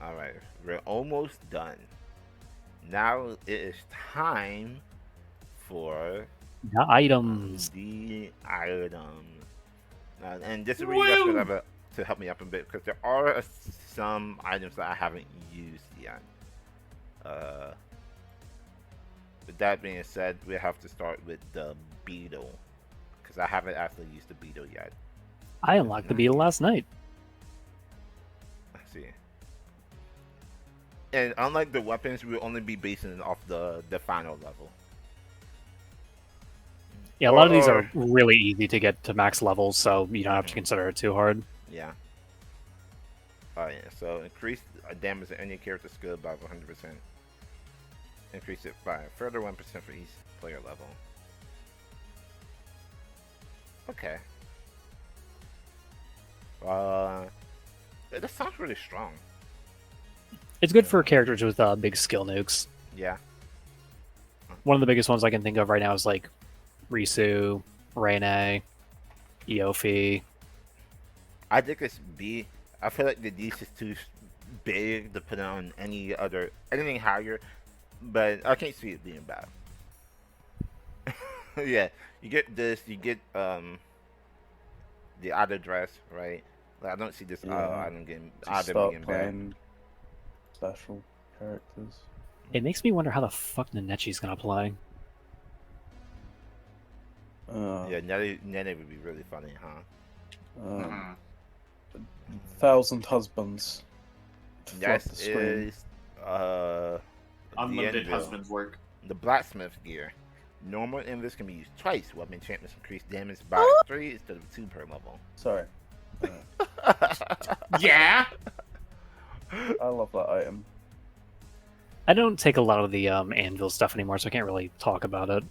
All right, we're almost done. Now it is time for The items. the item. And this is where you guys Woo! gonna have to help me up a bit because there are some items that I haven't used yet. Uh, with that being said, we have to start with the beetle because I haven't actually used the beetle yet. I unlocked the beetle last night. Let's see. And unlike the weapons, we'll only be basing it off the final level. Yeah, a lot of these are really easy to get to max levels, so you don't have to consider it too hard. Yeah. Oh yeah. So increase damage to any character skill by 100%. Increase it by a further 1% for each player level. Okay. That sounds really strong. It's good for characters with big skill nukes. Yeah. One of the biggest ones I can think of right now is like Risu, Rene, Eofi. I think it's B. I feel like the D is too big to put on anything higher, but I can't see it being bad. Yeah, you get this, you get the other dress, right? Like, I don't see this item getting either Start being bad. playing special characters. It makes me wonder how the fuck Nenechi's gonna play. Yeah, Nene would be really funny, huh? 1,000 husbands. to flood That the screen. is Unlimited the anvil. husband's work. The blacksmith gear. Normal invis can be used twice. Weapon enchantments increase damage by 3 instead of 2 per level. Sorry. Yeah. I love that item. I don't take a lot of the anvil stuff anymore, so I can't really talk about it.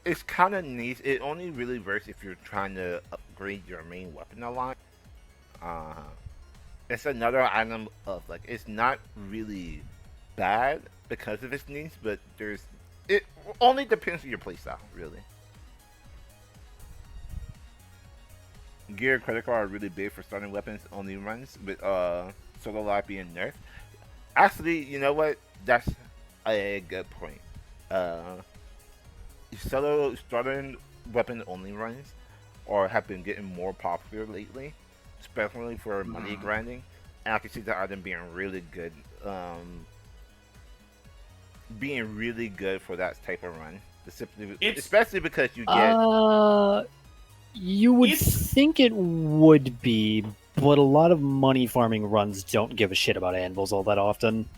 It's kind of neat. It only really works if you're trying to upgrade your main weapon a lot. It's another item of like it's not really bad because of its needs, but it only depends on your playstyle, really. Gear and credit card are really big for starting weapons only runs with solo life being nerfed. Actually, you know what? That's a good point. Solo starting weapon only runs or have been getting more popular lately, especially for money grinding. And I can see the item being really good. Being really good for that type of run. Especially because you get you would think it would be, but a lot of money farming runs don't give a shit about anvils all that often.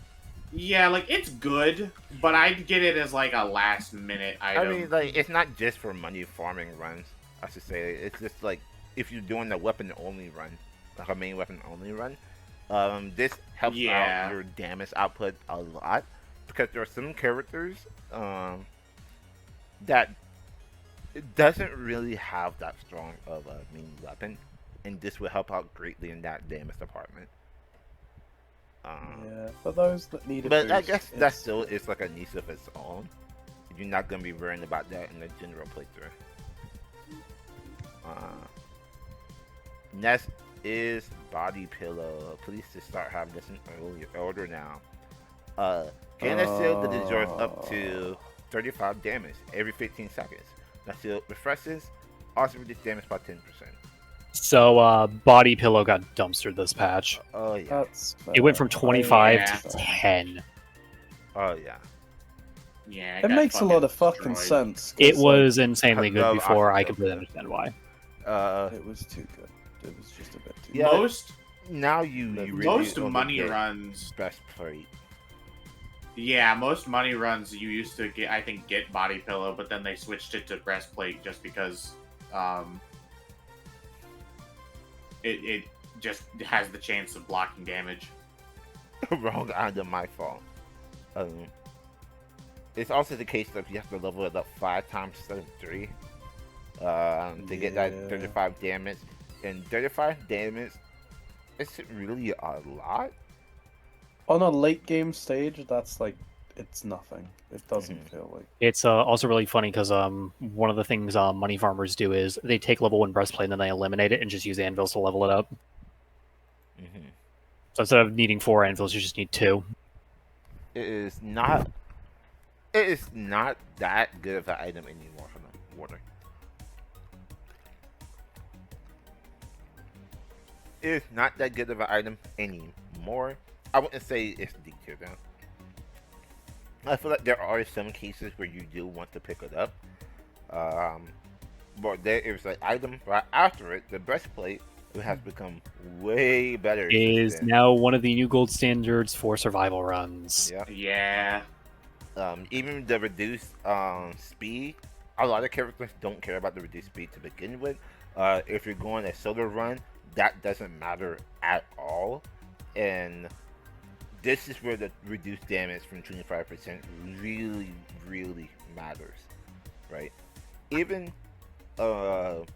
Yeah, like it's good, but I'd get it as like a last minute item. I mean, like it's not just for money farming runs. I should say it's just like if you're doing a weapon only run, like a main weapon only run. This helps out your damage output a lot because there are some characters that it doesn't really have that strong of a main weapon, and this will help out greatly in that damage department. Yeah, for those that need a but I boost, guess that still is like a niche of its own. You're not gonna be worrying about that in the general playthrough. Next is body pillow. Please just start having this in order now. Gain a shield that deserves up to 35 damage every 15 seconds. That shield refreshes, also reduces damage by 10%. So, body pillow got dumpstered this patch. Oh yeah. It went from 25 to 10. Oh yeah. Yeah. It makes a lot of fucking sense. It was insanely good before. I completely understand why. It was too good. It was just a bit too Yeah, good. Most now you really most only money get runs. best plate. Yeah, most money runs you used to get. I think get body pillow, but then they switched it to breastplate just because it just has the chance of blocking damage. Wrong item, my fault. It's also the case that you have to level it up 5 times instead of 3 to get that 35 damage. And 35 damage isn't really a lot. On a late game stage, that's like, it's nothing. It doesn't feel like. It's also really funny because one of the things money farmers do is they take level 1 breastplate and then they eliminate it and just use anvils to level it up. Hmm. So instead of needing 4 anvils, you just need 2. It is not. It is not that good of an item anymore for the water. It is not that good of an item anymore. I wouldn't say it's D tier though. I feel like there are some cases where you do want to pick it up. Um, but there is an item right after it, the breastplate, it has become way better since Is then. now one of the new gold standards for survival runs. Yeah. Yeah. Even the reduced speed, a lot of characters don't care about the reduced speed to begin with. If you're going a solo run, that doesn't matter at all. And this is where the reduced damage from 25% really, really matters, right? Even the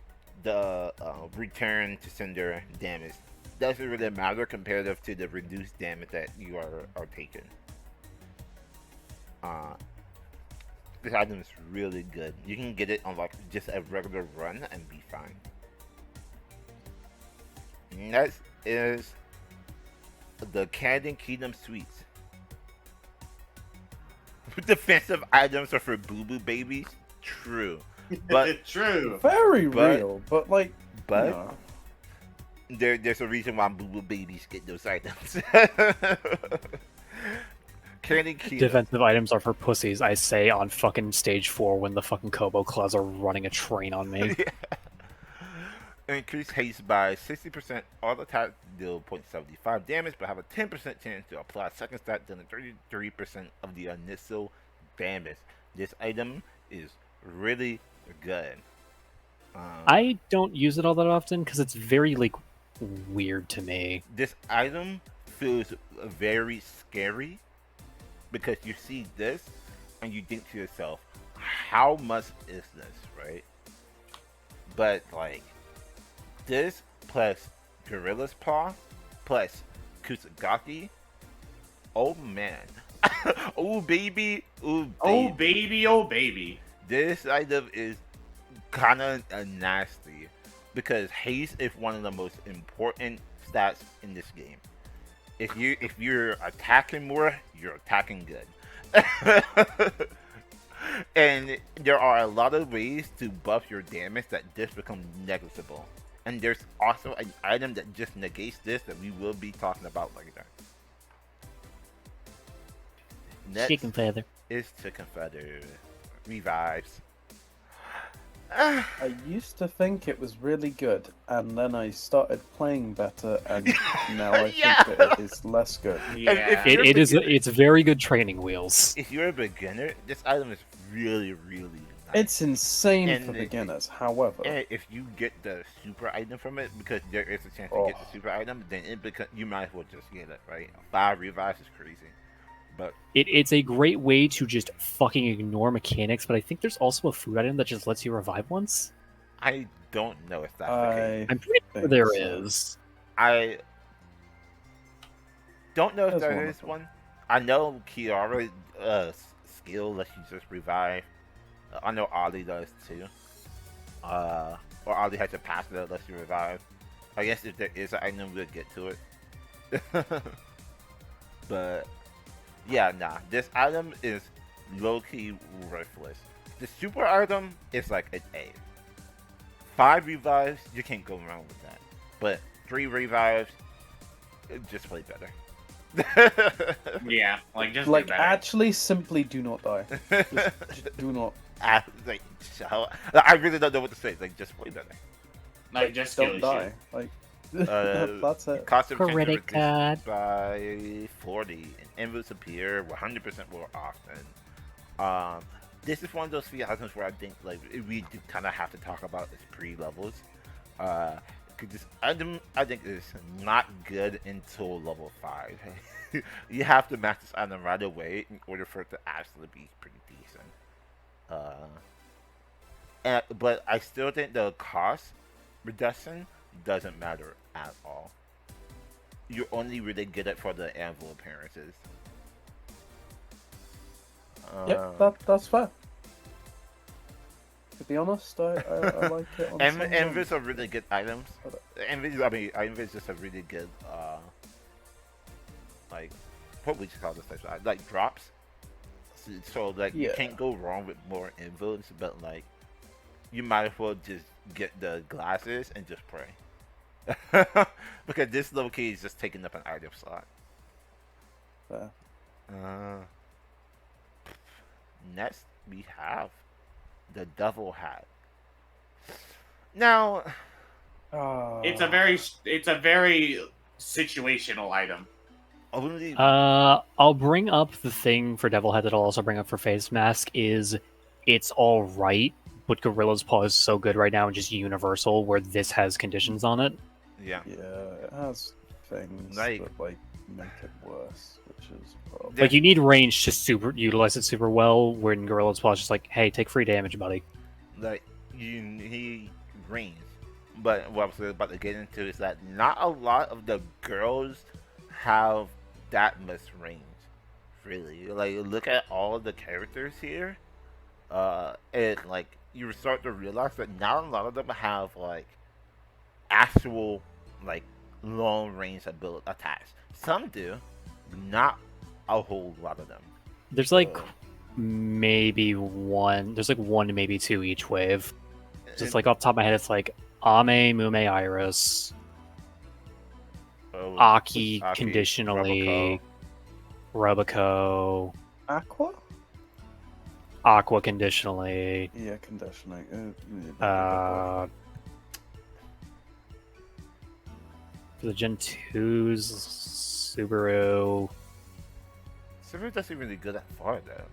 return to sender damage doesn't really matter comparative to the reduced damage that you are taking. Uh, this item is really good. You can get it on like just a regular run and be fine. Next is the Candy Kingdom Sweets. Defensive items are for boo boo babies. True, but True. Very But- real, but like, but no. there's a reason why boo boo babies get those items. Candy Kingdom. Defensive items are for pussies, I say on fucking stage 4 when the fucking Kobo Claws are running a train on me. Increase haste by 60%. All attacks deal 0.75 damage, but have a 10% chance to apply second stat, dealing 33% of the initial damage. This item is really good. I don't use it all that often because it's very like weird to me. This item feels very scary because you see this and you think to yourself, how much is this, right? But like this plus Gorilla's Paw plus Kusagaki, oh man. Oh baby, oh baby. Oh baby, oh baby. This item is kind of nasty because haste is one of the most important stats in this game. If you're attacking more, you're attacking good. And there are a lot of ways to buff your damage that this becomes negligible. And there's also an item that just negates this that we will be talking about later. Next Chicken feather. is Chicken Feather. Revives. I used to think it was really good, and then I started playing better, and now I Yeah. think that it is less good. Yeah. You're It is. beginner- It's very good training wheels. If you're a beginner, this item is really, really nice. It's insane And for it- beginners. However, And if you get the super item from it, because there is a chance to get the Oh. super item, then you might as well just get it, right? 5 revives is crazy. But It's a great way to just fucking ignore mechanics, but I think there's also a food item that just lets you revive once. I don't know if that's the case. I'm pretty sure think there so. is. I don't know if There's there one is of them. one. I know Kiara skill lets you just revive. I know Ollie does too. Or Ollie has a passive that lets you revive. I guess if there is an item, we'll get to it. But yeah, nah. This item is low-key worthless. The super item is like an A. 5 revives, you can't go wrong with that. But 3 revives, just play better. Yeah, like just like do better. actually, simply do not die. Just do not. Like, I really don't know what to say. Like, just play better. Like just Don't kill die. Like that's it. Cost of Credit card. by 40, and envelopes appear 100% more often. This is one of those few items where I think like we do kind of have to talk about its pre-levels. Cause this item I think is not good until level 5. You have to max this item right away in order for it to actually be pretty decent. But I still think the cost reduction doesn't matter at all. You only really get it for the anvil appearances. Yep, that's fair. To be honest, I like it on some Envy's runs. are really good items. Envy's just a really good like what would you call this type? Like drops. So like you Yeah. can't go wrong with more invos, but like you might as well just get the glasses and just pray. Because this low key is just taking up an item slot. Fair. Uh, Next we have the devil hat. Now, It's a very situational item. only I'll bring up the thing for Devil Head that I'll also bring up for Face Mask is it's all right, but Gorilla's Paw is so good right now and just universal where this has conditions on it. yeah. Yeah, it has things Like- that like make it worse, which is a problem. Yeah. Like you need range to super utilize it super well. When Gorilla's Paw is just like, hey, take free damage, buddy. Like you need range. But what I was about to get into is that not a lot of the girls have that much range. Really. Like look at all of the characters here. And like you start to realize that not a lot of them have like actual like long range ability attacks. Some do, not a whole lot of them. There's like maybe one. There's like one, maybe two each wave. Just like off the top of my head, it's like Ame, Mume, Iris, Aki conditionally, Robico, Aqua? Aqua conditionally. Yeah, conditioning. For the Gen 2s, Subaru. Subaru doesn't really go that far though.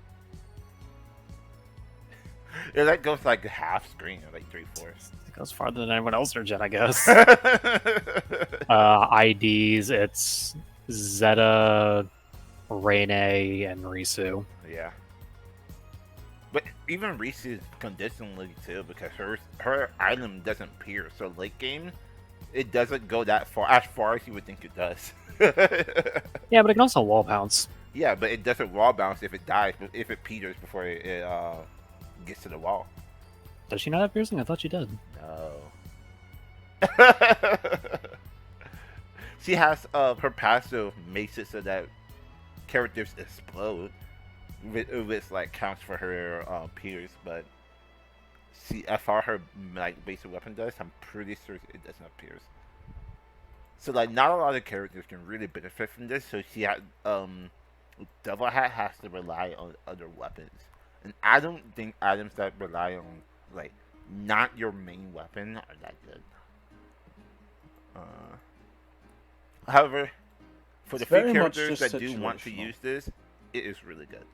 Yeah, that goes like half screen, or like 3/4. It goes farther than anyone else in their Gen, I guess. IDs, it's Zeta, Rene, and Risu. Yeah. But even Reese is conditionally too, because her item doesn't pierce. So late game, it doesn't go that far, as you would think it does. Yeah, but it can also wall bounce. Yeah, but it doesn't wall bounce if it dies, but if it peters before it gets to the wall. Does she not have piercing? I thought she did. No. She has her passive makes it so that characters explode, which like counts for her peers, but as far her like basic weapon does, I'm pretty sure it does not pierce. So like not a lot of characters can really benefit from this. So she had Devil Hat has to rely on other weapons, and I don't think items that rely on like not your main weapon are that good. However, for It's the few very much characters just that do want to situational. use this, it is really good.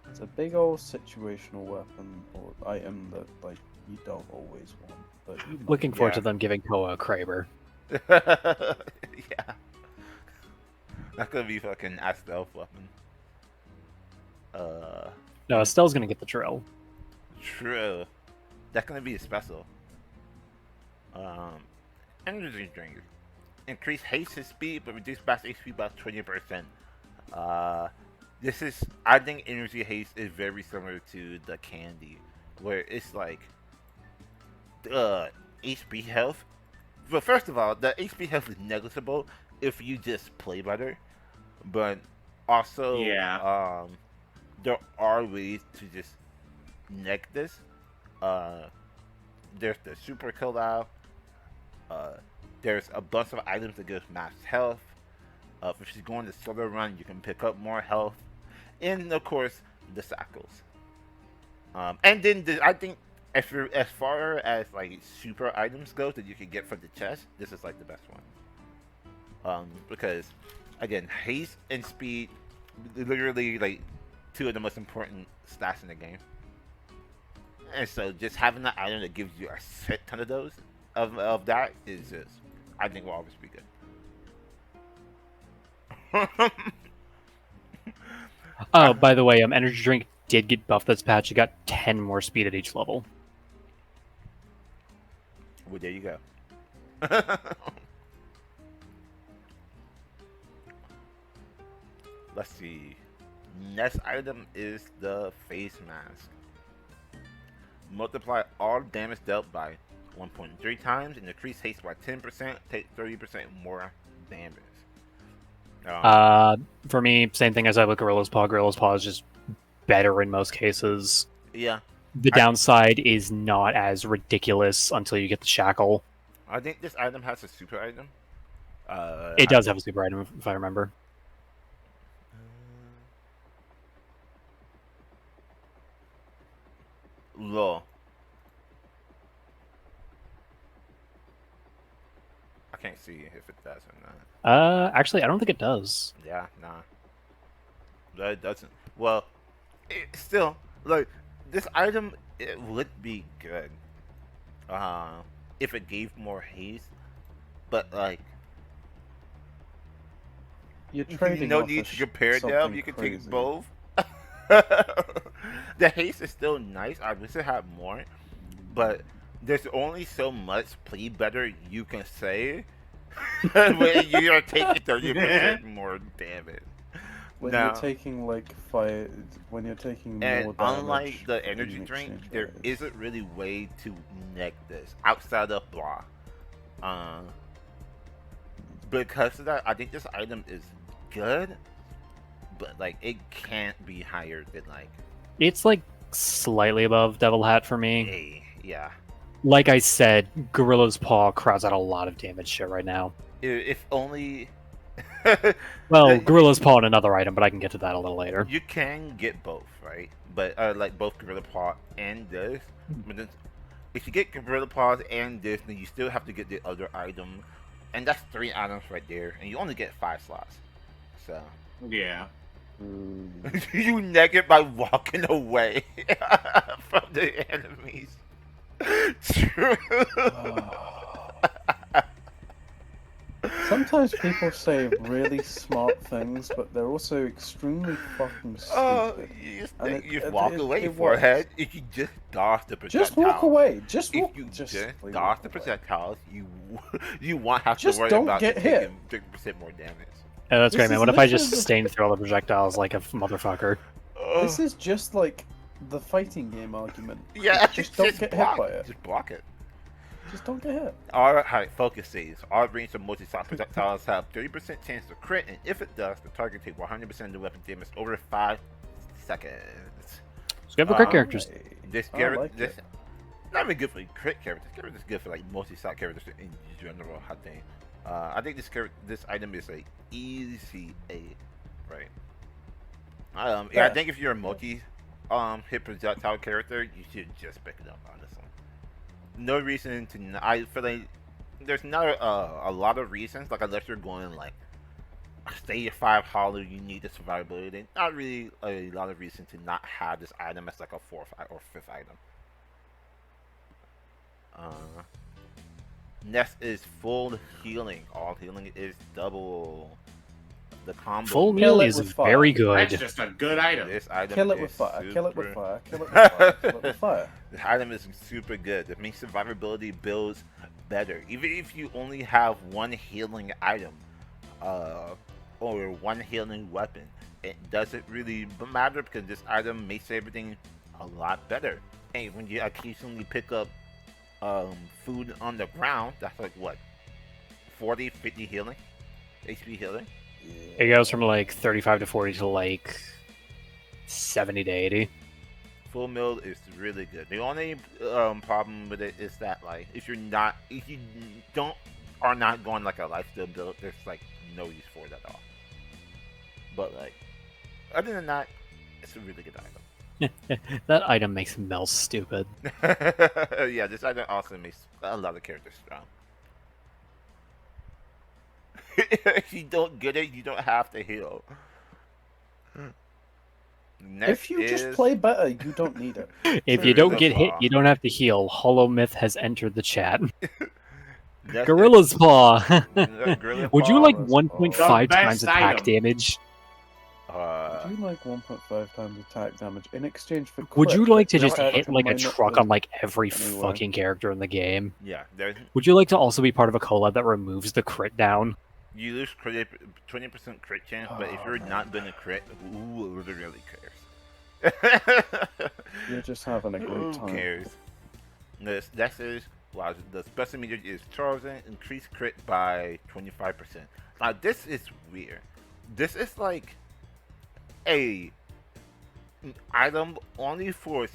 It's a big old situational weapon or item that like you don't always want, but you might. Looking forward Yeah. to them giving Koa a Kraber. Yeah. That's gonna be fucking a stealth weapon. No, Estelle's gonna get the drill. True. That's gonna be a special. Energy drink. Increase haste and speed, but reduce max HP by 20%. This is, I think energy haste is very similar to the candy, where it's like, HP health. But first of all, the HP health is negligible if you just play better. But also, Yeah. there are ways to just neg this. There's the super kill out. There's a bunch of items that gives max health. If she's going to solo run, you can pick up more health. And of course, the shackles. And then I think if you're, as far as like super items go that you can get from the chest, this is like the best one. Because again, haste and speed, literally like two of the most important stats in the game. And so just having an item that gives you a shit ton of those of that is just, I think, will always be good. Oh, by the way, energy drink did get buffed this patch. It got 10 more speed at each level. Well, there you go. Let's see. Next item is the face mask. multiply all damage dealt by 1.3 times and increase haste by 10%. Take 30% more damage. For me, same thing as I with Gorilla's Paw. Gorilla's Paw is just better in most cases. Yeah, The downside is not as ridiculous until you get the shackle. I think this item has a super item. It does have a super item, if I remember. Low. I can't see if it does or not. Actually, I don't think it does. Yeah, nah. That doesn't. Well, still, like, this item, it would be good. If it gave more haste. But, like, You're trading no off need a to compare them. something You can crazy. take both. The haste is still nice. I wish it had more. But there's only so much play better you can say when you are taking 30% more damage. When Now, you're taking like fire, when you're taking more and damage, unlike the in energy drink, exchange there for it. isn't really way to neg this outside of blah. Because of that, I think this item is good, but like it can't be higher than like It's like slightly above Devil Hat for me. A. Yeah. Like I said, Gorilla's Paw crowds out a lot of damage shit right now. If only. Well, Gorilla's Paw and another item, but I can get to that a little later. You can get both, right? But like both Gorilla Paw and this. But then, if you get Gorilla Paws and this, then you still have to get the other item, and that's 3 items right there, and you only get 5 slots. So Yeah. you neg it by walking away from the enemies. True. Sometimes people say really smart things, but they're also extremely fucking Oh, stupid. you just And think it- you it- walk it- away, it forehead. If you just dodge the projectiles. Just walk away. Just walk. If you just just simply dodge walk the away. projectiles, you won't have to Just worry don't about get you hit. taking 30% more damage. That's This great, man. is What if I just literally- sustained through all the projectiles like a motherfucker? This is just like the fighting game argument. Yeah, Just don't get block hit by it. Just block it. Just don't get hit. Alright, focus saves. All range of multi-shot projectiles have 30% chance to crit, and if it does, the target takes 100% of the weapon damage over 5 seconds. It's good for crit Um, characters. This I character, like this it. not even good for crit characters. This character is good for like multi-shot characters in general. I think this item is a easy A, right? Yeah, I Yeah. think if you're a hit projectile character, you should just pick it up. Honestly, no reason to. I feel like there's not a lot of reasons. Like unless you're going like stage 5 hollow, you need the survivability. Not really a lot of reason to not have this item as like a 4th or 5th item. Next is full healing. All healing is double. The combo. Full Kill meal it is with fire. very That's good. just a good item. This item Kill it is with fire. Kill it with super- fire. Kill it with fire. Kill it with fire. This item is super good. It makes survivability builds better. Even if you only have one healing item, or one healing weapon, it doesn't really matter because this item makes everything a lot better. And when you occasionally pick up food on the ground, that's like what, 40, 50 healing, HP healing. It goes from like 35 to 40 to like 70 to 80. Full meal is really good. The only problem with it is that like if you are not going like a lifesteal build, there's like no use for it at all. But like other than that, it's a really good item. That item makes Mel stupid. Yeah, this item also makes a lot of characters strong. If you don't get it, you don't have to heal. Next If you just is- play better, you don't need it. If you don't Gorilla's get hit, Paw. you don't have to heal. Hollow Myth has entered the chat. next Gorilla's Paw. is- Gorilla Would you Paw, like Gorilla's 1.5 The times best attack item. damage? Would you like 1.5 times attack damage in exchange for? Would you crit like to that just attack hit like a might not truck do? on like every Anyway. fucking character in the game? Yeah, there's Would you like to also be part of a collab that removes the crit down? you lose 20% crit chance, but if Oh, you're man. not gonna crit, who really cares? You're just having a Who great time. cares? That says, wow, the special meter is charging, increased crit by 25%. Now, this is weird. This is like a item only for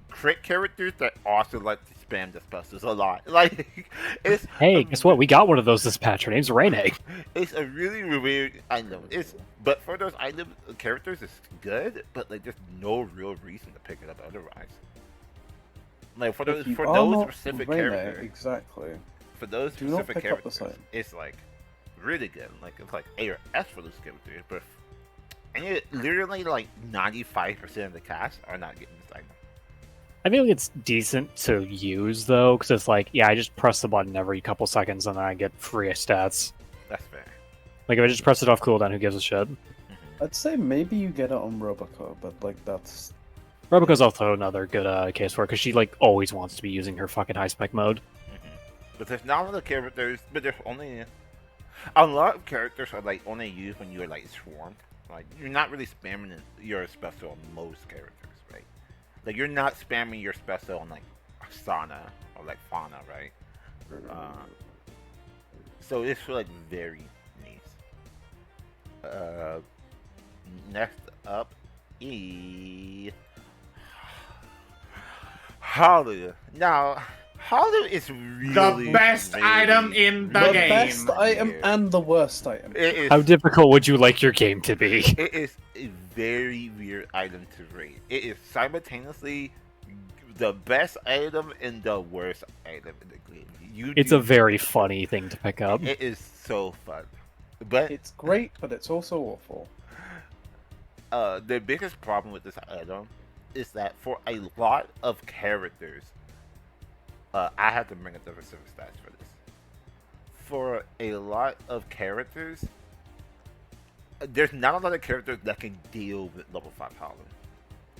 crit characters that also like to spam the specials a lot. Like, it's Hey, a, guess what? We got one of those this patch. Her name's Rene. it's a really weird item. But for those item characters, it's good. But like, there's no real reason to pick it up otherwise. Like for those If you are not specific Rene, characters, exactly. for those Do not specific pick up the characters, site. it's like really good. Like it's like A or S for those characters, but literally like 95% of the cast are not getting this item. I feel like it's decent to use though, because it's like, yeah, I just press the button every couple seconds and then I get free stats. That's fair. Like if I just press it off cooldown, who gives a shit? I'd say maybe you get it on Roboco, but like that's Roboco's also another good case for it, because she like always wants to be using her fucking high spec mode. But there's not a lot of characters. But there's only a lot of characters are like only used when you're like swarmed. Like you're not really spamming your special on most characters, right? Like you're not spamming your special on like Sana or like Fauna, right? So it's like very nice. Next up, Halu. Now, Halu is really The best item in the the game. best item Weird. and the worst item. It is. How difficult would you like your game to be? It is a very weird item to rate. It is simultaneously the best item and the worst item in the game. It's a very funny thing to pick up. It is so fun, but It's great, but it's also awful. the biggest problem with this item is that for a lot of characters, I have to bring up the specific stats for this. For a lot of characters, there's not a lot of characters that can deal with level 5 Hollow.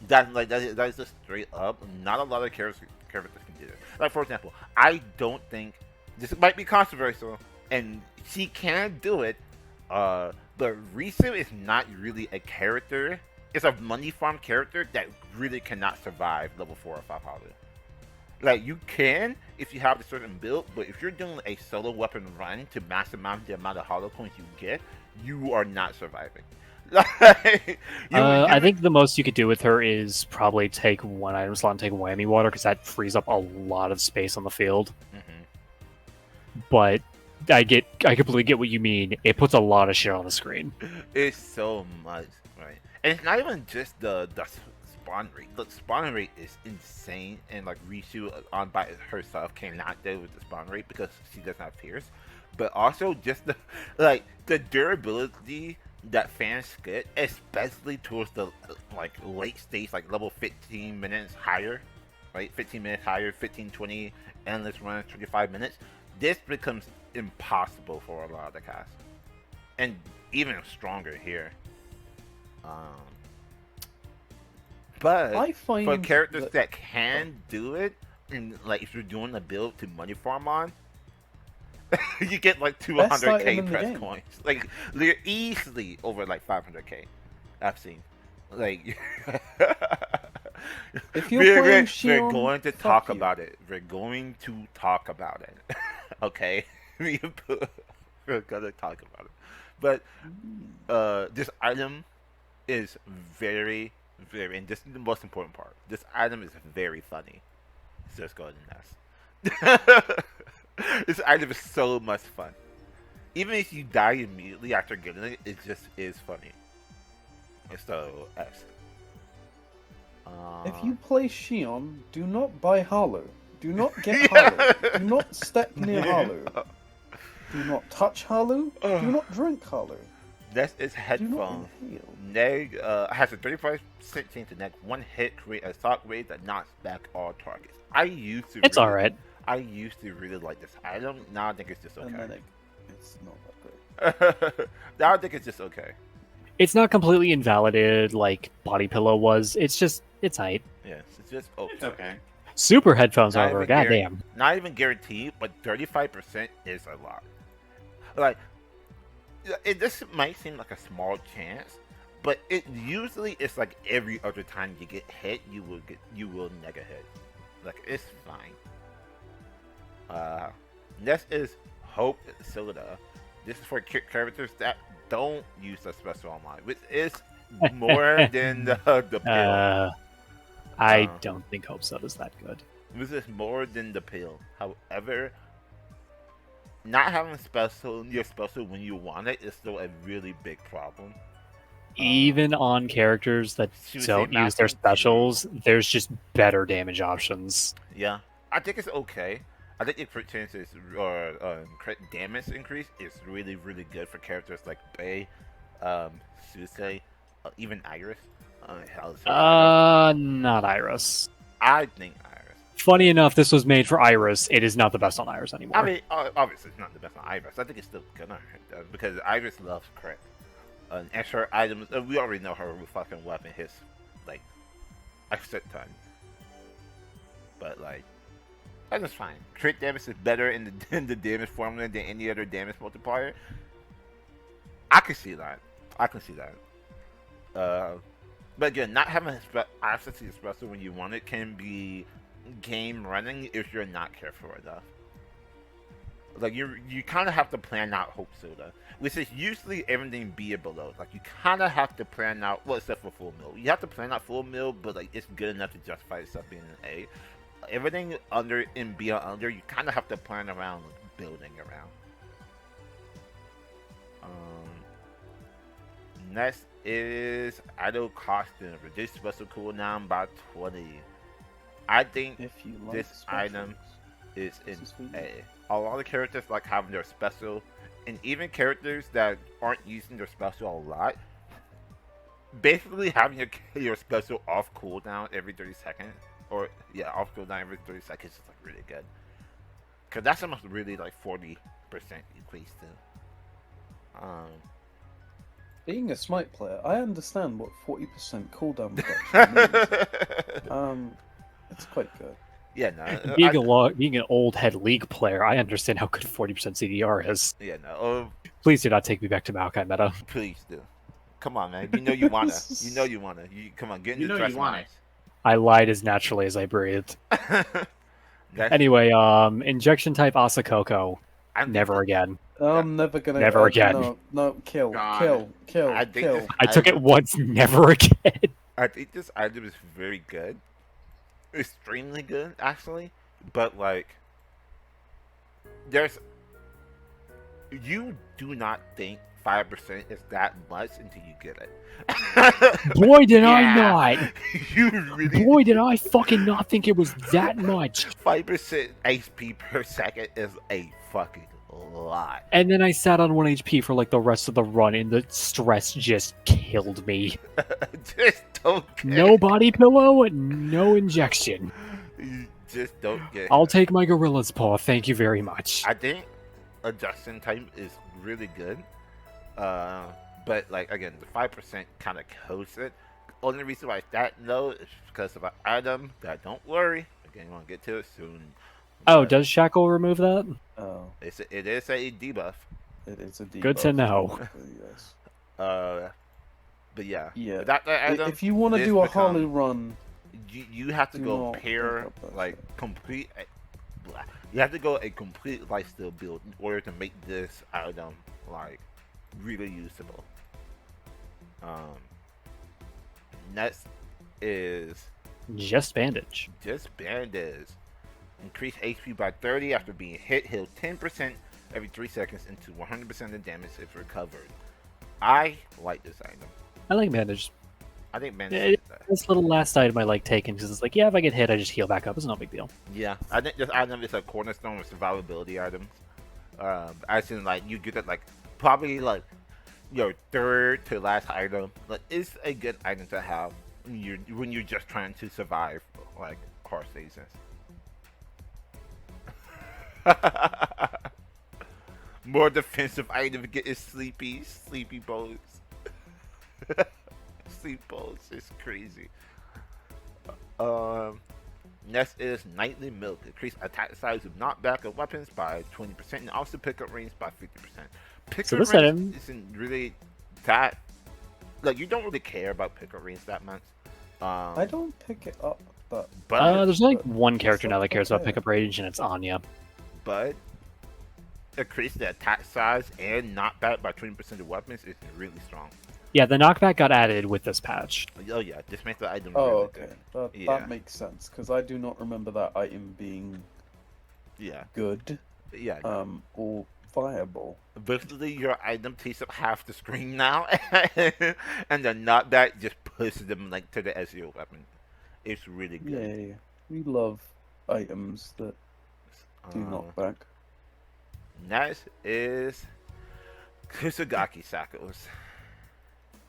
That is just straight up. Not a lot of characters can do it. Like for example, I don't think this might be controversial, and she can do it. But Risu is not really a character. It's a money farm character that really cannot survive level 4 or 5 Hollow. Like you can if you have a certain build, but if you're doing a solo weapon run to maximize the amount of Hollow coins you get, you are not surviving. I think the most you could do with her is probably take one item slot and take whammy water, because that frees up a lot of space on the field. But I completely get what you mean. It puts a lot of shit on the screen. It's so much, right? And it's not even just the spawn rate. The spawn rate is insane, and like Risu on by herself cannot deal with the spawn rate because she doesn't have Pierce. But also just the durability that fans get, especially towards the like late stage, like level 15 minutes higher, right? 15 minutes higher, 15, 20, endless runs, 25 minutes. This becomes impossible for a lot of the cast, and even stronger here. But I find for characters that can do it, and like if you're doing a build to money farm on, you get like Best item 200k in the press game. points, like they're easily over like 500k. I've seen, like. If you're playing we're Shion, going to fuck talk you. about it. We're going to talk about it. Okay, we're gonna talk about it. But this item is very, and this is the most important part. This item is very funny. So let's go ahead and ask. This item is so much fun. Even if you die immediately after getting it, it just is funny. So S. If you play Shion, do not buy Halu. Do not get Yeah. Halu. Do not step near Halu. Do not touch Halu. Do not drink Halu. That's its Do not headphone. inhale. Neg has a 35% chance to neg one hit, create a shock wave that knocks back all targets. I used to. It's alright. I used to really like this item. Now I think it's just And okay. then it's not that great. Now I think it's just okay. It's not completely invalidated like Body Pillow was. It's tight. Yes, it's just okay. It's okay. Super headphones, Not however, even guaranteed- goddamn. Not even guaranteed, but 35% is a lot. Like, this might seem like a small chance, but it usually is like every other time you get hit, you will neg a hit. Like, it's fine. Next is Hope Soda. This is for characters that don't use the special online, which is more than the pill. I Uh, don't think Hope Soda's that good. This is more than the pill. However, not having your special when you want it is still a really big problem. Even on characters that She would don't say use their maximum specials, there's just better damage options. Yeah, I think it's okay. I think the crit chances or crit damage increase is really, really good for characters like Bay, Susei, even Iris. Not Iris. I think Iris. Funny enough, this was made for Iris. It is not the best on Iris anymore. I mean, obviously it's not the best on Iris. I think it's still gonna because Iris loves crit. And extra items. We already know her fucking weapon hits like a shit ton. But like, that's just fine. Crit damage is better in the damage formula than any other damage multiplier. I can see that. But again, not having access to your special when you want it can be game running if you're not careful enough. Like you kind of have to plan out Hope Soda, which is usually everything B or below. Like you kind of have to plan out, well, except for full mill. You have to plan out full mill, but like it's good enough to justify itself being an A. Everything under in B or under, you kind of have to plan around building around. Next is Idol Costume. Reduce special cooldown by 20. I think If you like this specials, item is this in is for you. A. A lot of characters like having their special, and even characters that aren't using their special a lot, basically having your special off cooldown every 30 seconds, or yeah, off cooldown every 30 seconds is like really good. Cause that's almost really like 40% equates to. Being a Smite player, I understand what 40% cooldown reduction means. It's quite good. Yeah, no. Being an old head League player, I understand how good 40% CDR is. Yeah, no. Please do not take me back to Maokai meta. Please do. Come on, man. You know you wanna. You come on, get in You the know dress you want lines. I lied as naturally as I breathed. That's- Anyway, injection type Asakoko. I'm Never again. I'm never gonna. Never again. No, kill, God. kill, I think kill. this- I took it once, never again. I think this item is very good. Extremely good, actually. But, like, you do not think 5% is that much until you get it. Boy, did I Yeah. not. You really. Boy, did I fucking not think it was that much. 5% HP per second is a fucking lot. And then I sat on 1 HP for like the rest of the run, and the stress just killed me. Just don't get No body pillow, no injection. You just don't get I'll take my gorilla's paw, thank you very much. I think adjusting time is really good. But like again, the 5% kind of coats it. Only reason why it's that low is because of an item that, don't worry, again, we'll get to it soon. Oh, But does Shackle remove that? Oh, it is a debuff. it is a debuff. Good to know. Yes. But yeah, Yeah. without that item, If you want to this do a becomes- Harley run, you have to Do go not pair pick up that like shit. complete. You have to go a complete lifesteal build in order to make this item like really usable. Next is Just bandage. just bandage. Increase HP by 30 after being hit. Heal 10% every 3 seconds into 100% of damage if recovered. I like this item. I like bandage. I think Yeah, bandage. This little last item I like taking because it's like, yeah, if I get hit, I just heal back up. It's no big deal. Yeah, I think this item is a cornerstone of survivability items. As in, like, you get it, like, probably, like, your third to last item. Like, it's a good item to have when you're just trying to survive, like, hard seasons. More defensive item to get is sleepy bows. Sleep bows is crazy. Next is Nightly Milk. Increase attack size of knockback of weapons by 20% and also pickup range by 50%. Pickup this range item- isn't really that. Like, you don't really care about pickup range that much. I don't pick it up that. But There's only but one character now that it's cares about okay. pickup range, and it's Anya. but increasing the attack size and knockback by 20% of weapons is really strong. Yeah, the knockback got added with this patch. Oh yeah, this makes the item Oh, really okay. good. That, Yeah. that makes sense because I do not remember that item being Yeah, good, yeah. No. or viable. Basically, your item takes up half the screen now, and the knockback just pushes them like to the SEO weapon. It's really good. Yay! We love items that do Uh, knock back. Next is Kusagaki Sakos.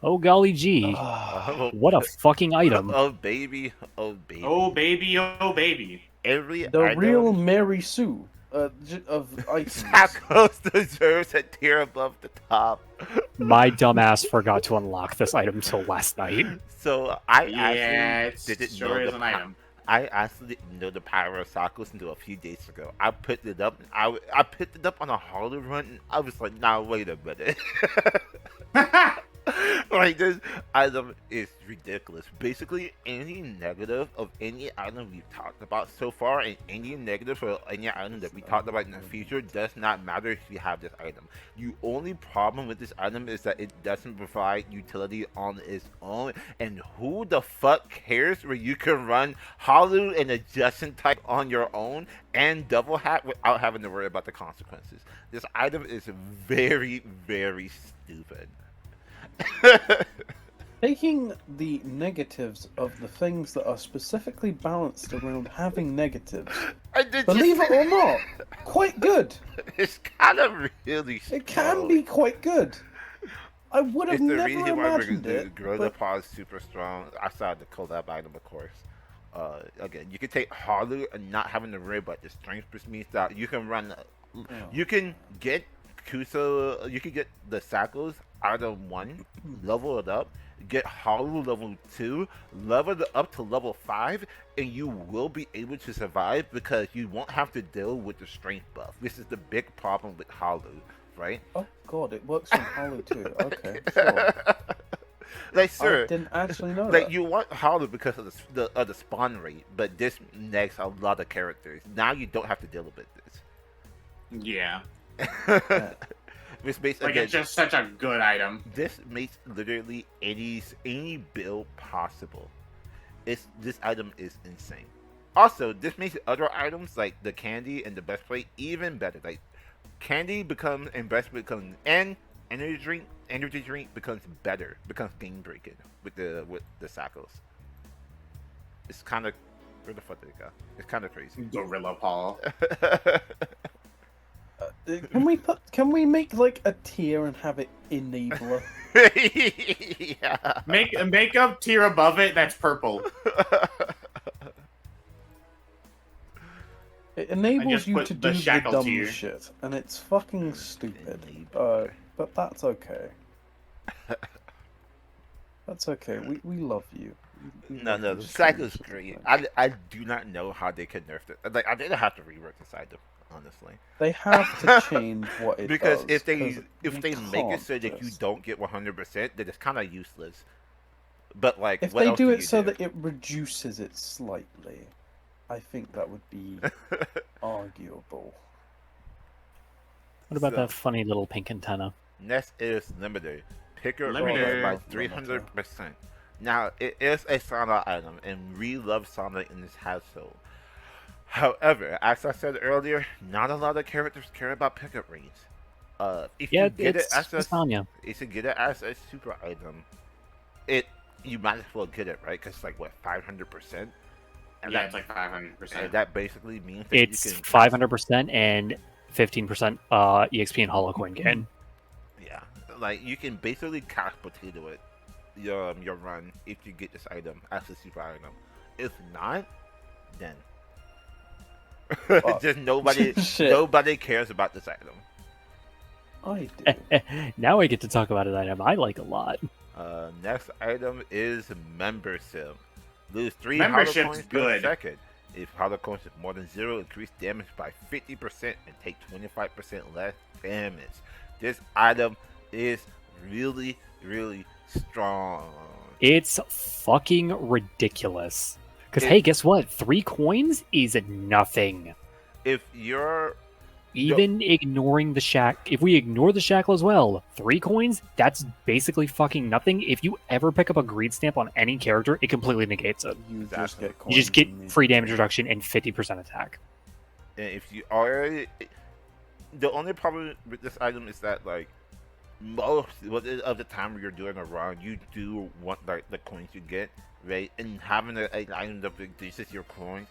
Oh golly gee, Oh, what a fucking item! oh baby, oh baby. Oh baby, oh baby. Every The item real Mary Sue of items. Sakos deserves a tier above the top. My dumbass forgot to unlock this item till last night. So I Yeah, actually it didn't sure know is the an po- item. I actually didn't know the power of Sakos until a few days ago. I picked it up. I picked it up on a Hollow run. And I was like, nah, wait a minute. Like this item is ridiculous. Basically, any negative of any item we've talked about so far, and any negative for any item that we talked about in the future, does not matter if you have this item. The only problem with this item is that it doesn't provide utility on its own, and who the fuck cares where you can run Hollow and Adjacent type on your own and Double Hat without having to worry about the consequences. This item is very, very stupid. Taking the negatives of the things that are specifically balanced around having negatives, believe it or not, quite good. It's kind of really It can be quite good. I would have It's the never reason why imagined the it. Gorilla But Paw is super strong. Outside the collab item, of course. Again, you can take Haru and not having to worry about the strength means that you can run. You can get Kusa. You can get the Sakos item 1, level it up. Get Haru level 2, level it up to level 5, and you will be able to survive because you won't have to deal with the strength buff. This is the big problem with Haru, right? oh god, it works on Hollow too. Okay, sure. Like, sir, I didn't actually know like that. you want Hollow because of the spawn rate, but this negs a lot of characters. Now you don't have to deal with Yeah. this. This makes Like, again, it's just such a good item. this makes literally any build possible. This item is insane. Also, this makes other items like the candy and the best plate even better. Like candy becomes and best becomes and energy drink becomes better, becomes game breaking with the Sakos. It's kind of where the fuck did it go? It's kind of crazy. Gorilla Paw. Can we make like a tier and have it enabler? Yeah. Make a tier above it that's purple. It enables just you put to the do the shackle dumb tier. shit, and it's fucking stupid. Enabler. But that's okay. That's okay. We love you. We No, love no, you the just cycle doing is this great. thing. I do not know how they could nerf it. Like I didn't have to rework this item, honestly. They have to change what it Because does. if they make it can't so that you just- don't get 100%, then it's kind of useless. But like, If what they else do do it you so do? that it reduces it slightly, I think that would be arguable. What about So- that funny little pink antenna? Next is Limiter. Picker Limiter. rolls by 300%. Now, it is a Sonic item, and we love Sonic in this household. However, as I said earlier, not a lot of characters care about pickup range. If Yeah, you get it it's as a, Anya. if you get it as a super item, you might as well get it, right? Because like what, 500%? And Yeah, it's like 500%. that basically means that It's you can 500% and 15% EXP and Holocoin gain. Yeah, like you can basically couch potato it your run if you get this item as a super item. If not, then just Shit. nobody cares about this item. I do. Now I get to talk about an item I like a lot. Next item is membership. Lose 3 Membership's holocoins per good. second. If holocoins is more than 0, increase damage by 50% and take 25% less damage. This item is really, really strong. It's fucking ridiculous. Because hey, guess what? 3 coins is nothing. If you're even ignoring the if we ignore the shackle as well, 3 coins, that's basically fucking nothing. If you ever pick up a greed stamp on any character, it completely negates it. You just get coins. You just get free damage reduction and 50% attack. And if you already, the only problem with this item is that like most of the time when you're doing a run, you do want like the coins you get, right? And having an item that reduces your coins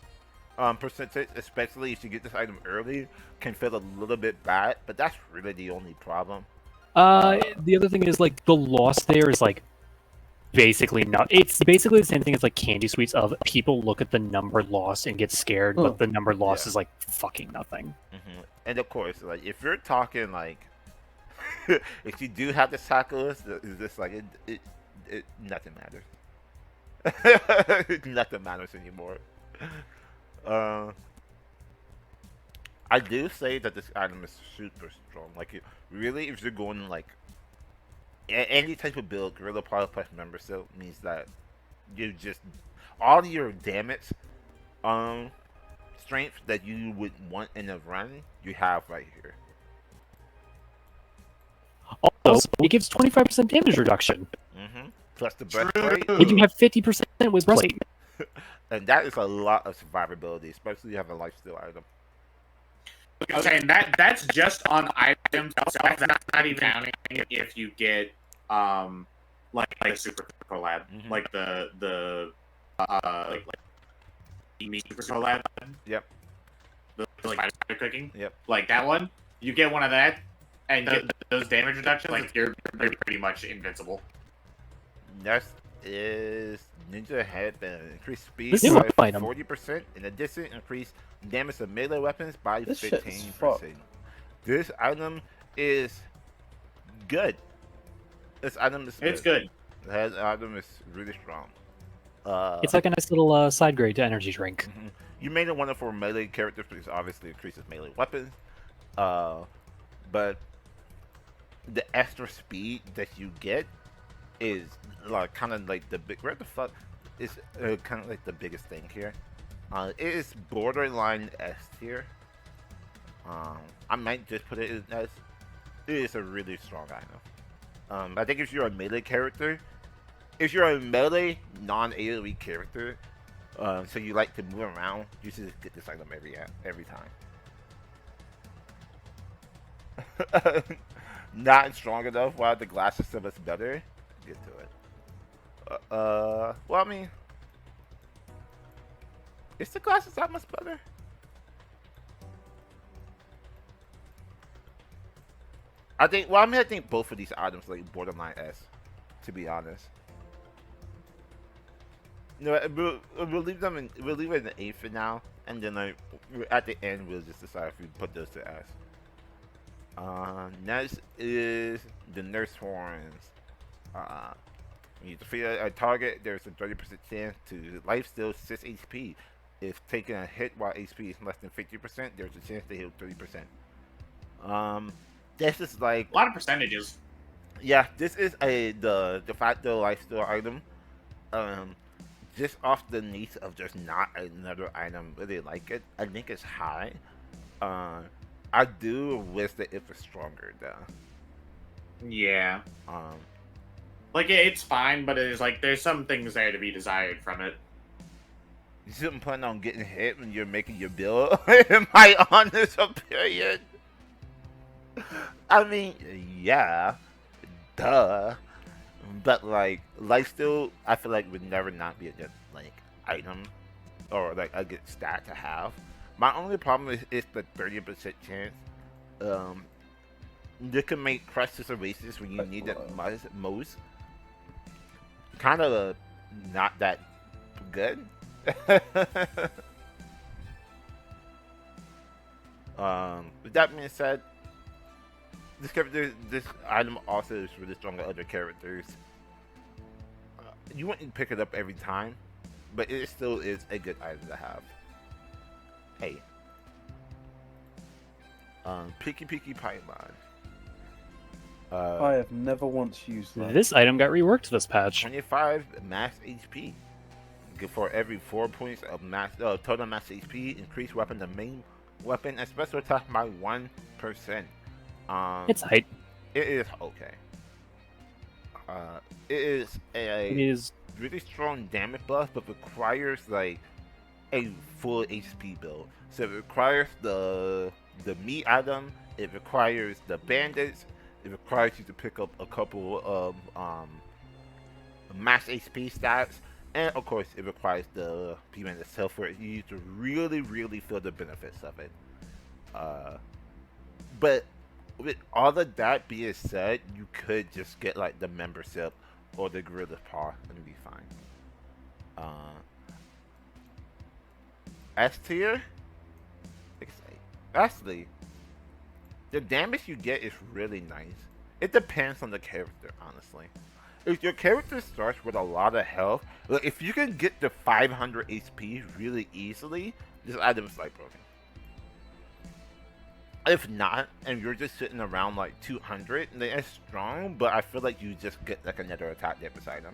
percentage, especially if you get this item early, can feel a little bit bad. But that's really the only problem. The other thing is like the loss there is like basically not. It's basically the same thing as like candy sweets of people look at the number loss and get scared, but the number loss is like fucking nothing. Mm-hmm. And of course, like if you're talking like, if you do have the cyclist, is this like it nothing matters. Nothing matters anymore. I do say that this item is super strong. Like, really, if you're going like any type of build, Gorilla Power Plus member still means that you just all your damage, strength that you would want in a run, you have right here. Also, it gives 25% damage reduction. Mm-hmm. Plus the breastplate. And you have 50% with breastplate. And that is a lot of survivability, especially if you have a lifesteal item. Okay, and that's just on items. That's not even counting if you get like a super collab, like the meat super collab. Yep. The like cooking. Yep. Like that one, you get one of that, and get those damage reductions. Like you're pretty much invincible. Next is Ninja Headband. Increase speed This by 40%. In addition, increase damage of melee weapons by 15%. This item is good. This item is good. It's good. This item is really strong. It's like a nice little side grade to energy drink. Mm-hmm. You made it one for melee characters because obviously increases melee weapons. But the extra speed that you get is like kind of like the big. Where the fuck is kind of like the biggest thing here? It is borderline S tier. I might just put it in S. It is a really strong item. I think if you're a melee character, if you're a melee non-AoE character, so you like to move around, you should just get this item every time. Not strong enough. While the glass is so much better. Get to it. Well, I mean, is the glasses that much better? I think. Well, I mean, I think both of these items like borderline S, to be honest. No, we'll leave them in. We'll leave it in the 8 for now, and then like at the end we'll just decide if we put those to S. Next is the Nurse Horns. When you defeat a target, there's a 30% chance to lifesteal 6 HP. If taking a hit while HP is less than 50%, there's a chance to heal 30%. This is like a lot of percentages. Yeah, this is the de facto lifesteal item. Just off the needs of there's not another item really like it. I think it's high. I do wish that it was stronger though. Yeah. Like it's fine, but it's like there's some things there to be desired from it. You shouldn't plan on getting hit when you're making your build, in my honest opinion. I mean, yeah, duh. But like lifesteal, I feel like would never not be a good like item or like a good stat to have. My only problem is the 30% chance. This can make crisis oasis when you need it most kind of not that good. With that being said, this item also is really strong with other characters. You wouldn't pick it up every time, but it still is a good item to have. Hey. Picky Python. I have never once used that. This item got reworked this patch. 25 max HP. for every 4 points of total max HP, increase weapon the main weapon and special attack by 1%. It's height. It is okay. It is It is really strong damage buff, but requires like a full HP build. So it requires the meat item. It requires the bandits. It requires you to pick up a couple of max HP stats, and of course, it requires the payment itself, where you need to really, really feel the benefits of it. But with all of that being said, you could just get like the membership or the gorilla paw and be fine. S tier, actually, the damage you get is really nice. It depends on the character, honestly. If your character starts with a lot of health, like if you can get to 500 HP really easily, this item is like broken. If not, and you're just sitting around like 200, then it's strong, but I feel like you just get like another attack damage item.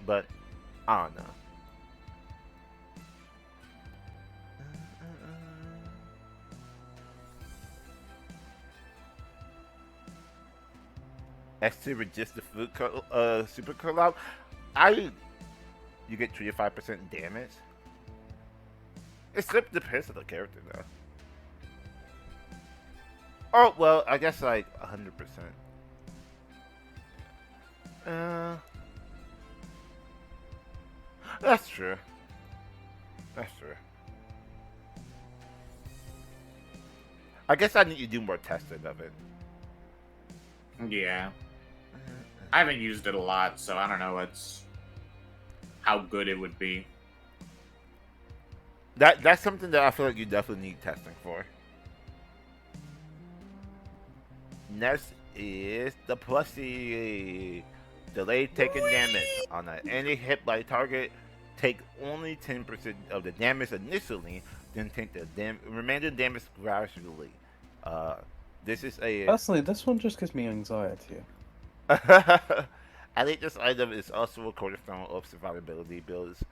But I don't know. S2 resist the food super collab. You get 25% damage. It still depends on the character though. Oh well, I guess like 100%. That's true. That's true. I guess I need to do more testing of it. Yeah. I haven't used it a lot, so I don't know how good it would be. That's something that I feel like you definitely need testing for. Next is the plushie. Delay taking damage on any hit by target. Take only 10% of the damage initially, then take the remaining damage gradually. This is a Personally, this one just gives me anxiety. I think this item is also a cornerstone of survivability builds.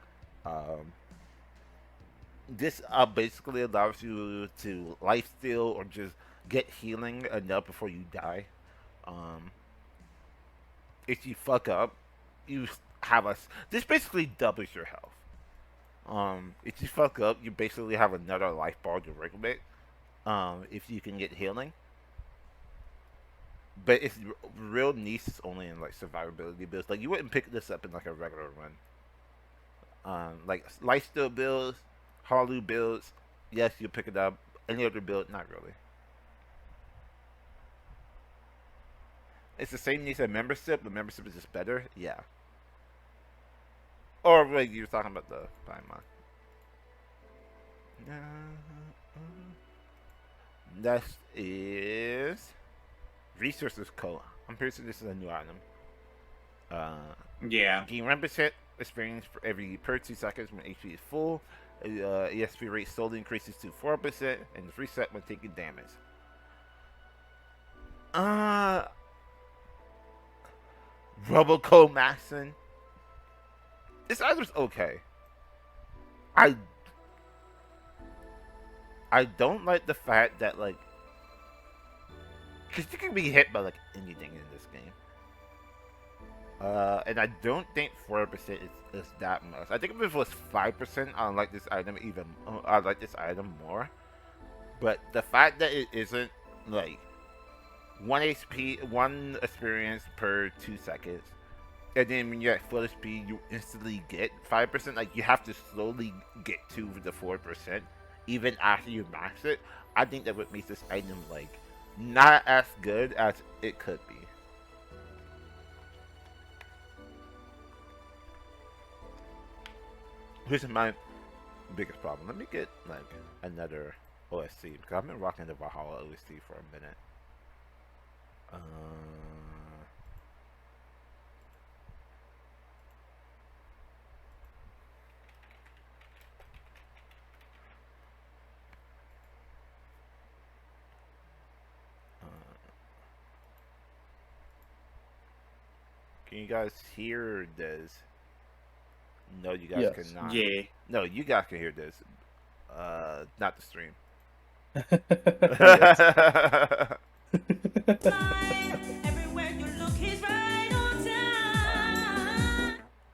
This basically allows you to lifesteal or just get healing enough before you die. If you fuck up, you have this basically doubles your health. If you fuck up, you basically have another life bar to work with. If you can get healing. But it's real niche only in like survivability builds. Like you wouldn't pick this up in like a regular run. Like lifesteal builds, Hollow builds, yes, you pick it up. Any other build, not really. It's the same niche as membership, but membership is just better. Yeah. Or like you're talking about the Paimon. That is Resources Code. I'm pretty sure this is a new item. Yeah. Gain 1% experience for per 2 seconds when HP is full. ESP rate slowly increases to 4% and is reset when taking damage. Roboco Maxon. This item's okay. I don't like the fact that like, because you can be hit by like anything in this game. And I don't think 4% is that much. I think if it was 5%, I like this item I like this item more. But the fact that it isn't like 1 HP, 1 experience per 2 seconds, and then when you're at full speed, you instantly get 5%. Like you have to slowly get to the 4%, even after you max it. I think that would make this item like not as good as it could be. Here's my biggest problem. Let me get like another OSC because I've been rocking the Valhalla OSC for a minute. Can you guys hear this? No, you guys Yes. cannot. Yeah. No, you guys can hear this. Not the stream.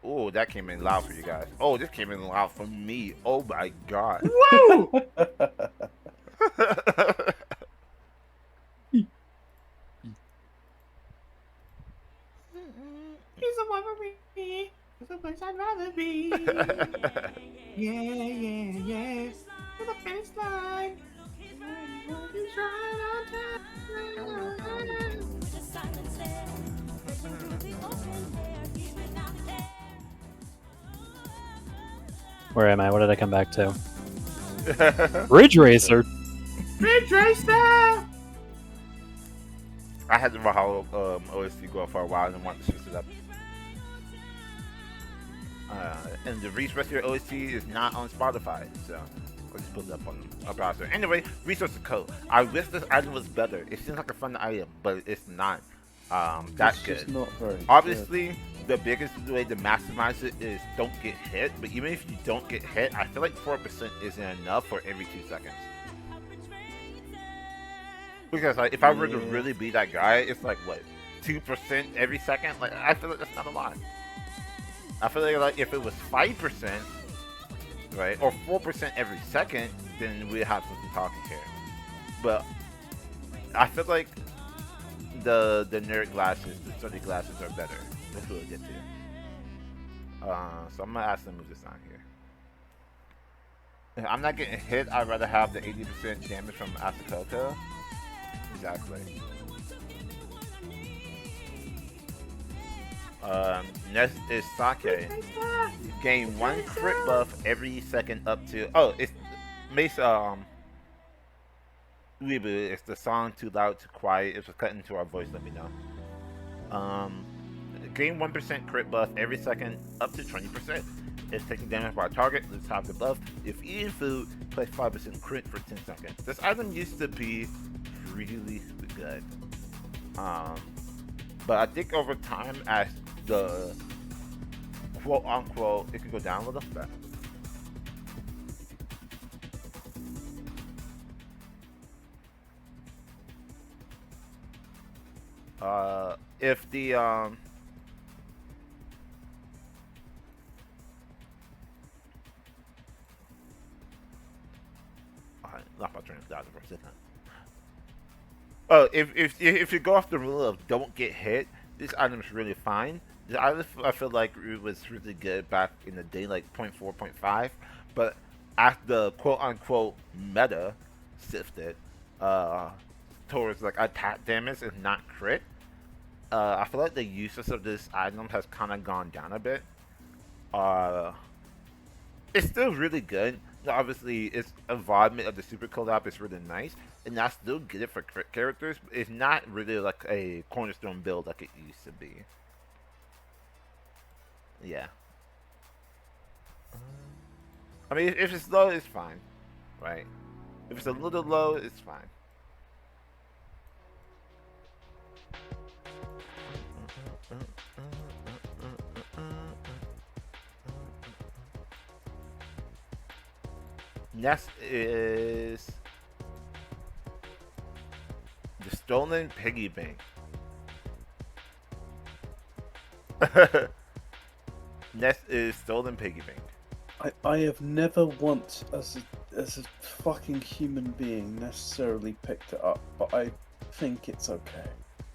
Oh, that came in loud for you guys. Oh, this came in loud for me. Oh my god. Woo! He's a one for me. He's a place I'd rather be. Yeah. To the finish line. He's right on time. Where am I? What did I come back to? Ridge Racer. Ridge Racer. I had the Mahalo OST go for a while and wanted to switch it up. And the Reach Rescue OST is not on Spotify, so I'll just put it up on a browser. Anyway, Resource Code. I wish this item was better. It seems like a fun item, but it's not that good. It's not very Obviously, the biggest way to maximize it is don't get hit, but even if you don't get hit, I feel like 4% isn't enough for every 2 seconds. Because like, if I were to really be that guy, it's like, what, 2% every second? Like, I feel like that's not a lot. I feel like if it was 5%, right, or 4% every second, then we'd have something talking here. But I feel like the nerd glasses, the study glasses are better. That's what we'll get to. So I'm gonna ask them to move this on here. If I'm not getting hit, I'd rather have the 80% damage from Asakoko. Exactly. Next is Sake. Gain 1 crit buff every second up to. Oh, it's Mace. Reboot. Is the song too loud, too quiet? If it's cut into our voice, let me know. Gain 1% crit buff every second up to 20%. It's taking damage by a target. Let's have the buff. If eating food, place 5% crit for 10 seconds. This item used to be really good. But I think over time, as the quote unquote, it could go down a little bit. If the lost my train of thought for a second. Oh, if you go off the rule of don't get hit, this item is really fine. This item, I feel like it was really good back in the day, like 0.4, 0.5. But as the quote-unquote meta shifted towards like attack damage and not crit, I feel like the uses of this item has kind of gone down a bit. It's still really good. Obviously, its involvement of the super collab is really nice, and that's still good for crit characters. But it's not really like a cornerstone build like it used to be. Yeah. I mean, if it's low, it's fine, right? If it's a little low, it's fine. Next is the stolen piggy bank. Next is stolen piggy bank. I have never once, as a fucking human being, necessarily picked it up, but I think it's okay.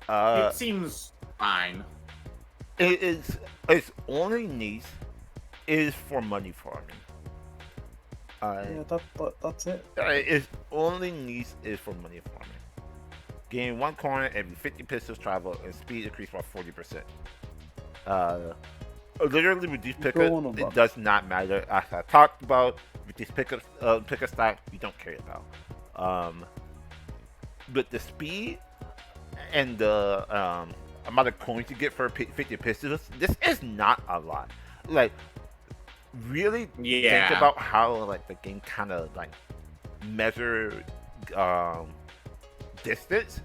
It seems fine. Its only need is for money farming. Yeah, that's it. Its only need is for money farming. Gain 1 corner every 50 pistols travel and speed increased by 40%. Literally reduced pickup, it does not matter. As I talked about, reduced pickup stack, we don't care about. But the speed and the amount of coins you get for 50 pistols, this is not a lot. Like, really think about how like the game kind of like measure distance.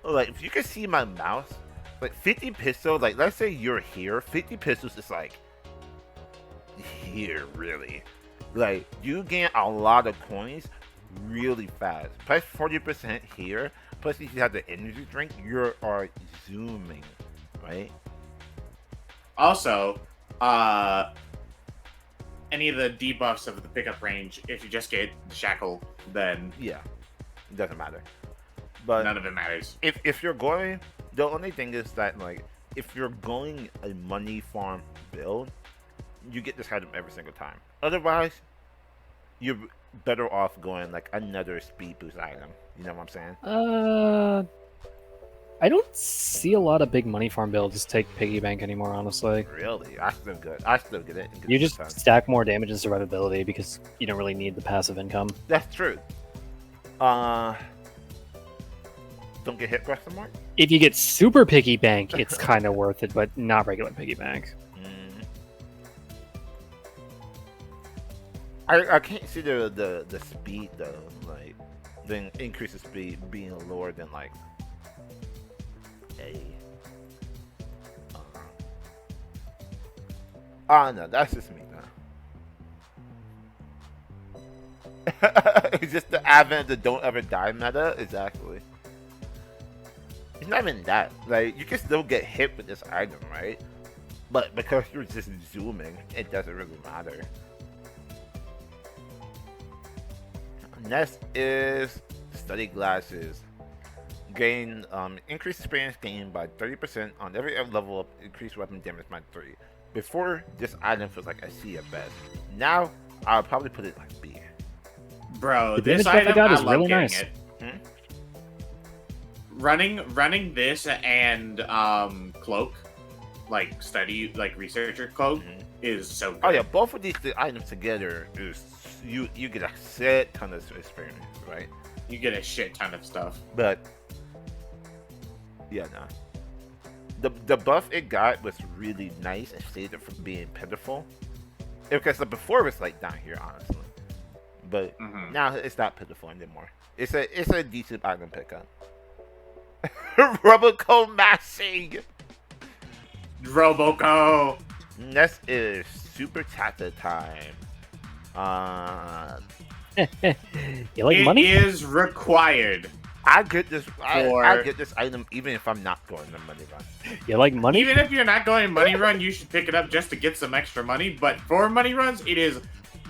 Like, if you can see my mouse like 50 pistols, like let's say you're here, 50 pistols is like here really. Like you gain a lot of coins really fast. Plus 40% here. Plus if you have the energy drink, you are zooming, right? Also, any of the debuffs of the pickup range, if you just get shackle, then yeah, it doesn't matter. But none of it matters. If you're going, the only thing is that like if you're going a money farm build, you get this item every single time. Otherwise, you're better off going like another speed boost item. You know what I'm saying? I don't see a lot of big money farm builds take piggy bank anymore, honestly. Really? I still get it. You just stack more damage and survivability because you don't really need the passive income. That's true. Don't get hit question mark? If you get super piggy bank, it's kind of worth it, but not regular piggy bank. I can't see the speed though, like the increase of speed being lower than like a. No, that's just me now. It's just the advent of the don't ever die meta, exactly. It's not even that. Like you can still get hit with this item, right? But because you're just zooming, it doesn't really matter. Next is study glasses. Gain increased experience gained by 30% on every level up. Increased weapon damage by 3. Before this item feels like a C at best. Now I'll probably put it like B. Bro, the this item item I got I is love really getting nice. it. Running this and cloak, like study, like researcher cloak, is so good. Oh yeah, both of these items together is you get a shit ton of experience, right? You get a shit ton of stuff. But yeah, no. The buff it got was really nice and saved it from being pitiful. Because before it was like down here, honestly. But now it's not pitiful anymore. It's a decent item pickup. Roboco mashing. Roboco. Next is super tactic time. You like it money? It is required. I get this. I get this item even if I'm not going the money run. You like money? Even if you're not going money run, you should pick it up just to get some extra money. But for money runs, it is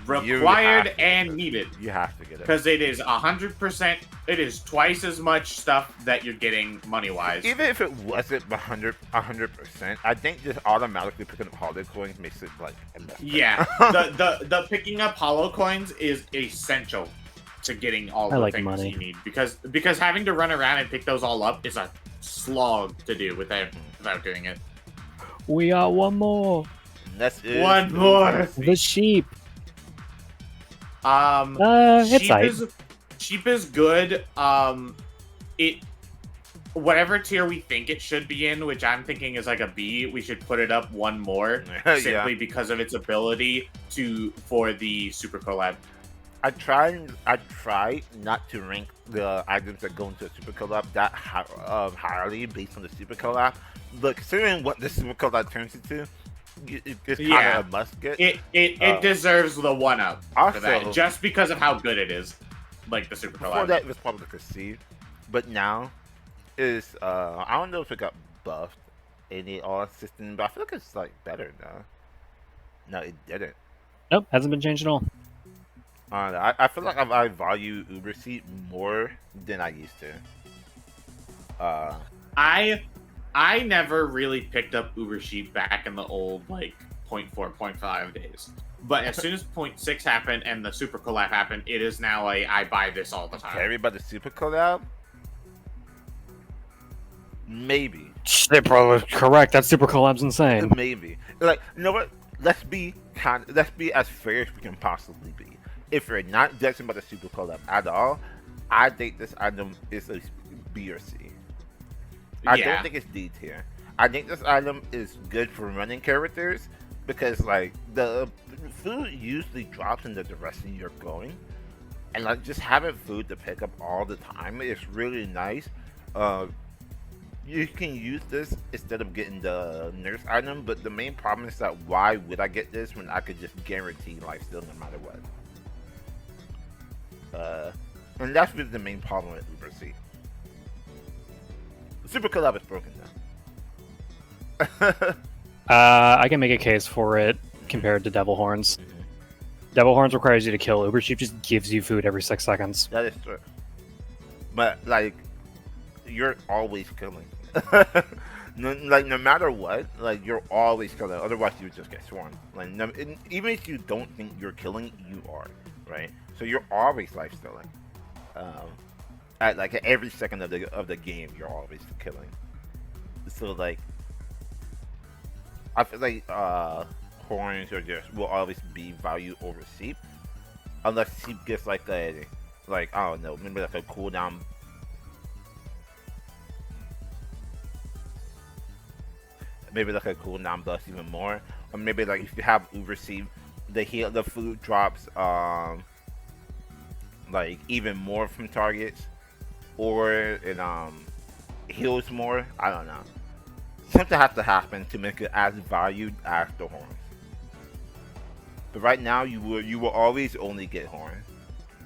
required and needed. You have to get it because it is 100%. It is twice as much stuff that you're getting money wise. Even if it wasn't 100%, I think just automatically picking up holo coins makes it like investment. Yeah, the picking up holo coins is essential to getting all the things you need because having to run around and pick those all up is a slog to do without doing it. We got one more. One more. The sheep. Sheep is good. Whatever tier we think it should be in, which I'm thinking is like a B, we should put it up one more simply because of its ability for the super collab. I try not to rank the items that go into a super collab that highly based on the super collab, but considering what the super collab turns into, it's kind of a must get. It deserves the one up for that, just because of how good it is, like the super collab. Before that, it was probably conceived, but now is I don't know if it got buffed in the all system, but I feel like it's like better now. No, it didn't. Nope, hasn't been changed at all. I feel like I value Uber Seat more than I used to. I never really picked up Uber Sheep back in the old like 0.4, 0.5 days. But as soon as 0.6 happened and the super collab happened, it is now I buy this all the time. Okay, everybody super collab? Maybe. They're probably correct. That super collab's insane. Maybe. Like, you know what? Let's be as fair as we can possibly be. If you're not judging by the super collab at all, I think this item is a B or C. I don't think it's D tier. I think this item is good for running characters because like the food usually drops in the direction you're going, and like just having food to pick up all the time is really nice. you can use this instead of getting the nurse item, but the main problem is that why would I get this when I could just guarantee life steal no matter what? And that's really the main problem with Uber C. Super collab is broken now. I can make a case for it compared to Devil Horns. Devil Horns requires you to kill. Uber Sheep just gives you food every 6 seconds. That is true. But, like, you're always killing. No matter what, like, you're always killing. Otherwise, you would just get swarmed. Like, even if you don't think you're killing, you are, right? So you're always life stealing. At every second of the game, you're always killing. So, like, I feel like horns will always be value over Seep, unless Seep gets like I don't know, maybe like a cooldown. Maybe like a cooldown bust even more, or maybe like if you have Uber Seep, the food drops like even more from targets, or it heals more. I don't know. Something has to happen to make it as valued as the horns. But right now, you will always only get horns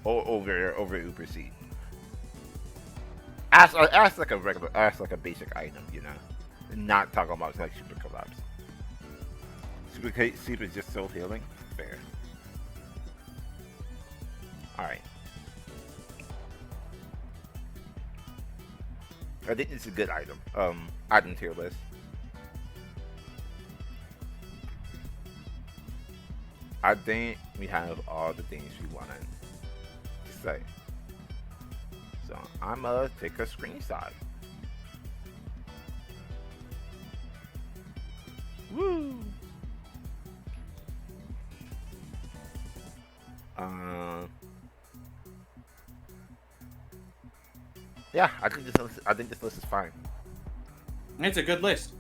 over Uber Seed. As like a basic item, you know, not talking about like super collabs. Super Seed is just so healing. Fair. All right. I think it's a good item. Item tier list. I think we have all the things we wanted to say. So I'm gonna take a screenshot. Woo! Yeah, I think this list is fine. It's a good list.